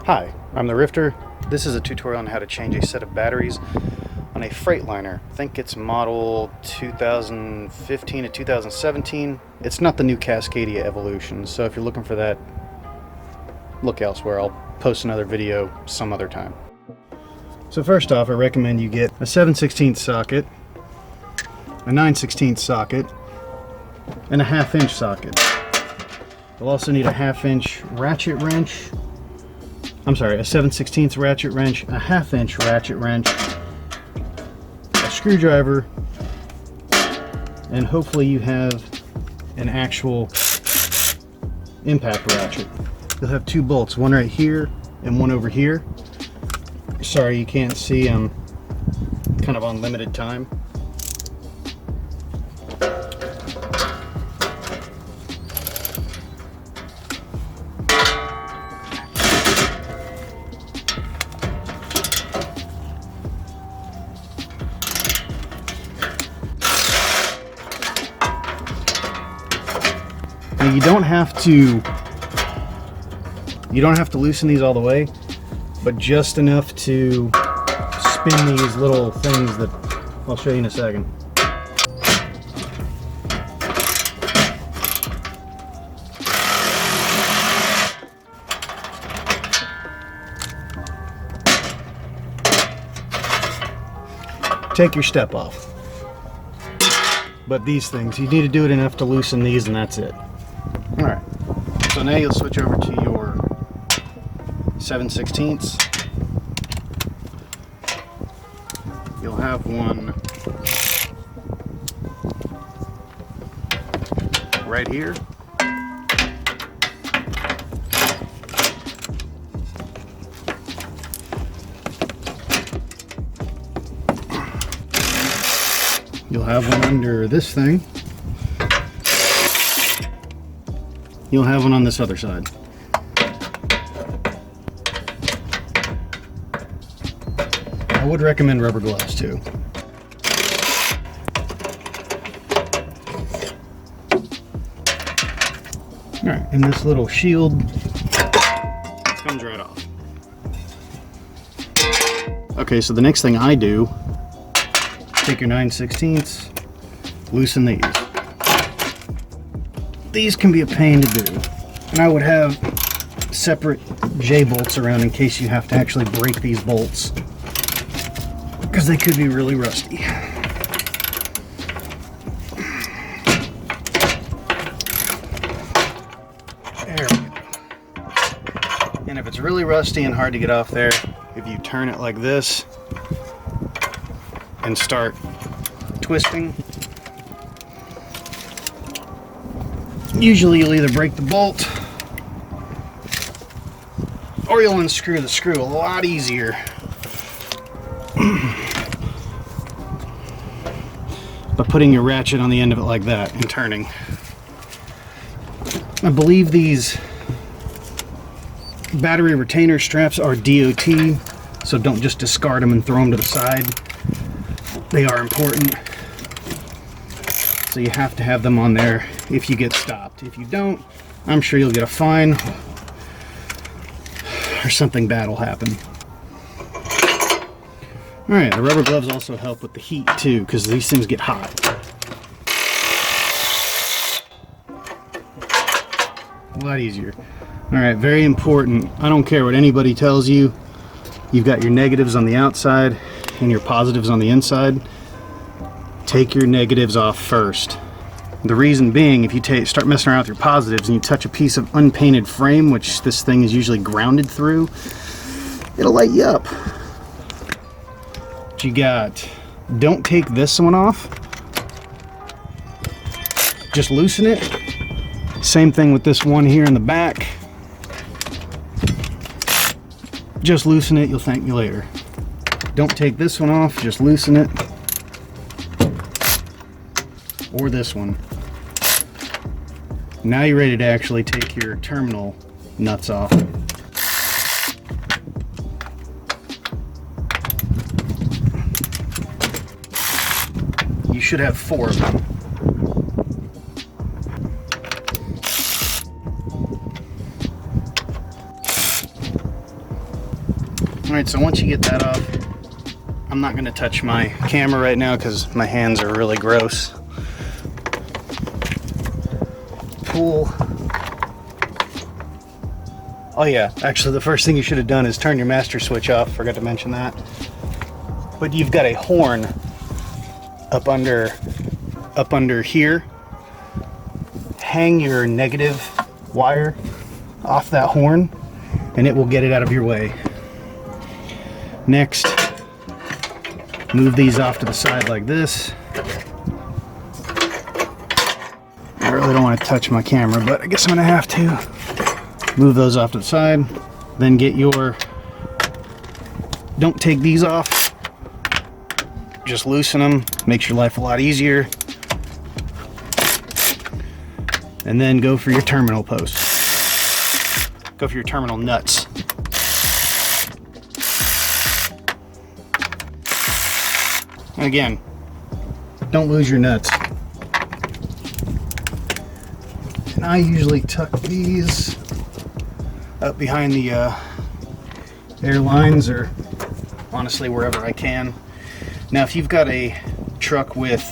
Hi, I'm the Rifter. This is a tutorial on how to change a set of batteries on a Freightliner. I think it's model 2015 to 2017. It's not the new Cascadia Evolution, so if you're looking for that, look elsewhere. I'll post another video some other time. So first off, I recommend you get a 7/16 socket, a 9/16 socket, and a 1/2 inch socket. You'll also need a 1/2 inch ratchet wrench. A 7/16 ratchet wrench, a 1/2 inch ratchet wrench, a screwdriver, and hopefully you have an actual impact ratchet. You'll have two bolts, one right here and one over here. Sorry you can't see, I'm kind of on limited time. Now you don't have to loosen these all the way, but just enough to spin these little things that I'll show you in a second. Take your step off. But these things, you need to do it enough to loosen these, and that's it. Alright, so now you'll switch over to your 7/16. You'll have one right here. You'll have one under this thing. You'll have one on this other side. I would recommend rubber gloves too. Alright, and this little shield comes right off. Okay, so the next thing I do, take your 9/16, loosen these. These can be a pain to do, and I would have separate J-bolts around in case you have to actually break these bolts, because they could be really rusty. There we go. And if it's really rusty and hard to get off there, if you turn it like this and start twisting, usually you'll either break the bolt or you'll unscrew the screw a lot easier. By putting your ratchet on the end of it like that and turning. I believe these battery retainer straps are DOT, so don't just discard them and throw them to the side. They are important. So you have to have them on there if you get stopped. If you don't, I'm sure you'll get a fine or something bad will happen. Alright, the rubber gloves also help with the heat too, because these things get hot. A lot easier. Alright, very important. I don't care what anybody tells you. You've got your negatives on the outside and your positives on the inside. Take your negatives off first. The reason being, if you start messing around with your positives and you touch a piece of unpainted frame, which this thing is usually grounded through, it'll light you up. What you got, don't take this one off. Just loosen it. Same thing with this one here in the back. Just loosen it, you'll thank me later. Don't take this one off, just loosen it. Or this one. Now you're ready to actually take your terminal nuts off. You should have 4 of them. Alright, so once you get that off, I'm not going to touch my camera right now because my hands are really gross. Pull. Oh yeah, actually the first thing you should have done is turn your master switch off. Forgot to mention that. But you've got a horn up under here. Hang your negative wire off that horn and it will get it out of your way. Next, move these off to the side like this. I really don't want to touch my camera, but I guess I'm going to have to. Move those off to the side. Then get your... Don't take these off. Just loosen them. Makes your life a lot easier. And then go for your terminal posts. Go for your terminal nuts. And again, don't lose your nuts. And I usually tuck these up behind the airlines, or honestly wherever I can. Now if you've got a truck with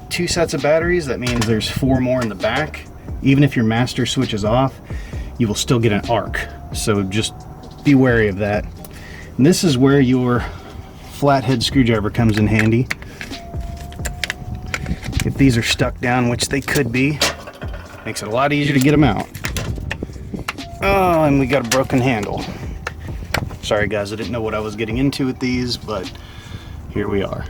2 sets of batteries, that means there's 4 more in the back. Even if your master switch is off, you will still get an arc. So just be wary of that. And this is where your flathead screwdriver comes in handy. If these are stuck down, which they could be, makes it a lot easier to get them out. Oh, and we got a broken handle. Sorry guys, I didn't know what I was getting into with these, but here we are.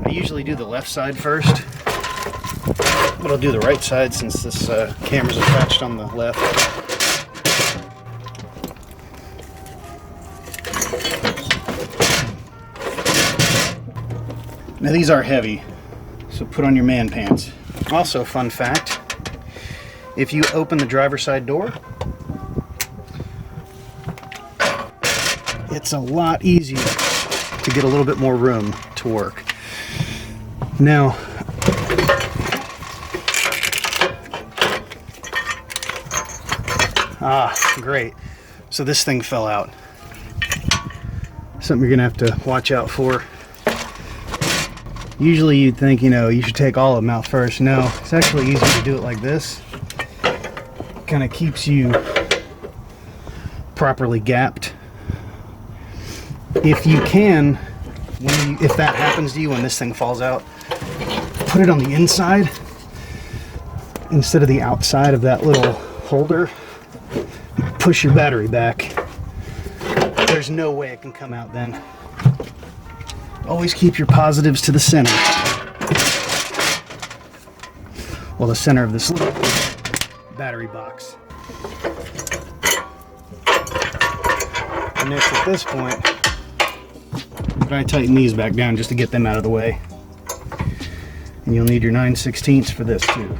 I usually do the left side first, but I'll do the right side since this camera's attached on the left. Now these are heavy, so put on your man pants. Also, fun fact, if you open the driver's side door, it's a lot easier to get a little bit more room to work. Now, great. So this thing fell out. Something you're gonna have to watch out for. Usually you'd think, you know, you should take all of them out first. No, it's actually easier to do it like this. Kind of keeps you properly gapped. If you can, if that happens to you when this thing falls out, put it on the inside instead of the outside of that little holder. Push your battery back. There's no way it can come out then. Always keep your positives to the center. Well, the center of this little battery box. And next, at this point, I'm going to tighten these back down just to get them out of the way. And you'll need your 9/16 for this too.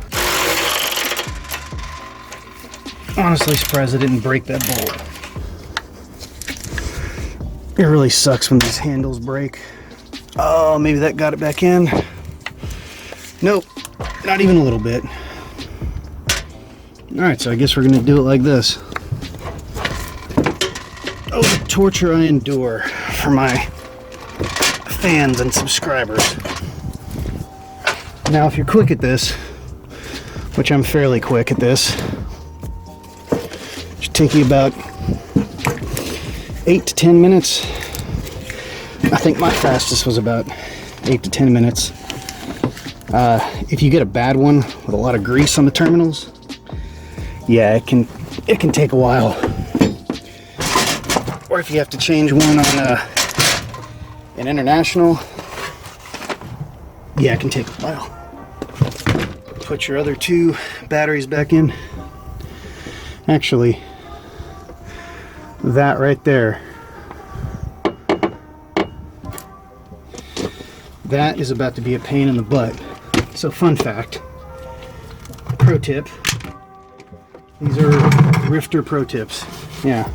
Honestly, surprised I didn't break that bolt. It really sucks when these handles break. Oh, maybe that got it back in. Nope, not even a little bit. Alright, so I guess we're going to do it like this. Oh, the torture I endure for my fans and subscribers. Now, if you're quick at this, which I'm fairly quick at this, it should take you about 8 to 10 minutes. I think my fastest was about 8 to 10 minutes. If you get a bad one with a lot of grease on the terminals, yeah, it can take a while. Or if you have to change one on an international, yeah, it can take a while. Put your other 2 batteries back in. Actually, that right there, that is about to be a pain in the butt. So fun fact, pro tip, these are Rifter pro tips. Yeah.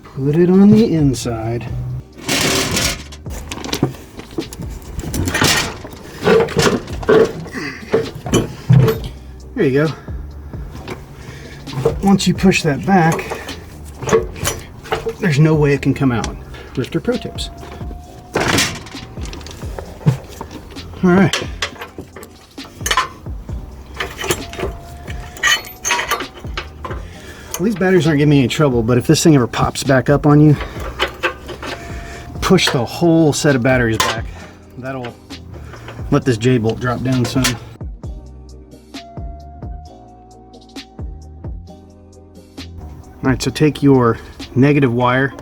Put it on the inside. There you go. Once you push that back, there's no way it can come out. Drifter Pro Tips. All right. Well, these batteries aren't giving me any trouble, but if this thing ever pops back up on you, push the whole set of batteries back. That'll let this J-bolt drop down some. All right, so take your negative wire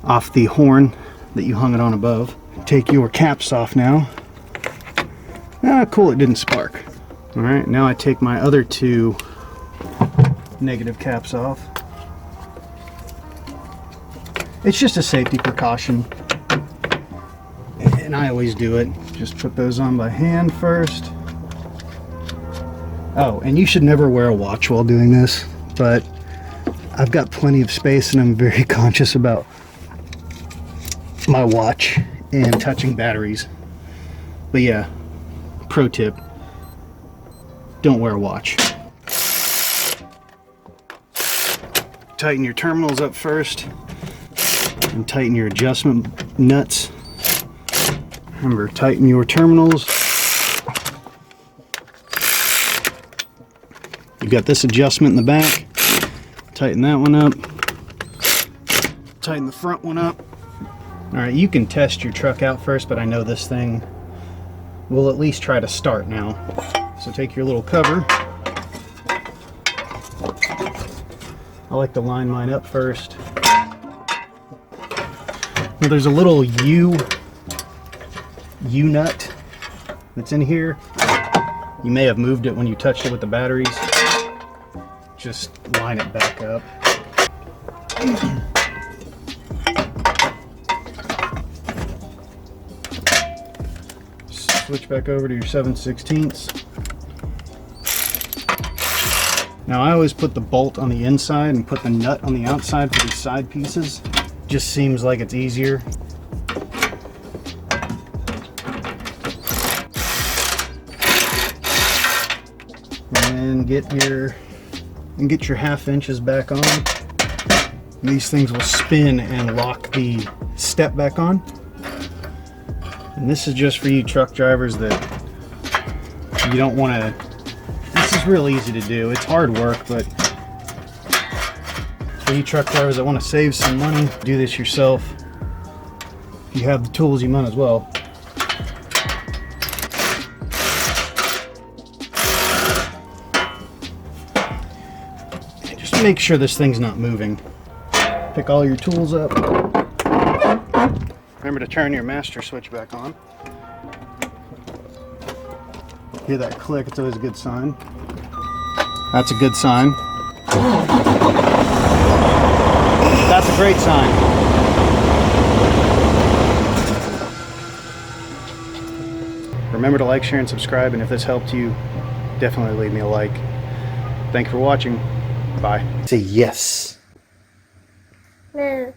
off the horn that you hung it on above. Take your caps off now. Ah, cool, it didn't spark. All right, now I take my other two negative caps off. It's just a safety precaution, and I always do it. Just put those on by hand first. Oh, and you should never wear a watch while doing this, but I've got plenty of space and I'm very conscious about my watch and touching batteries. But yeah, pro tip, don't wear a watch. Tighten your terminals up first and tighten your adjustment nuts. Remember, tighten your terminals. You've got this adjustment in the back. Tighten that one up. Tighten the front one up. All right, you can test your truck out first, but I know this thing will at least try to start now. So take your little cover. I like to line mine up first. Now there's a little U-nut that's in here. You may have moved it when you touched it with the batteries. Just line it back up. Switch back over to your 7/16. Now I always put the bolt on the inside and put the nut on the outside for these side pieces. Just seems like it's easier. And get your 1/2 inches back on. These things will spin and lock the step back on. And this is just for you truck drivers that you don't want to. This is real easy to do. It's hard work, but for you truck drivers that want to save some money, do this yourself. If you have the tools, you might as well. And just make sure this thing's not moving. Pick all your tools up. Remember to turn your master switch back on. Hear that click, it's always a good sign. That's a good sign. That's a great sign. Remember to like, share, and subscribe, and if this helped you, definitely leave me a like. Thank you for watching. Bye. Say yes. No.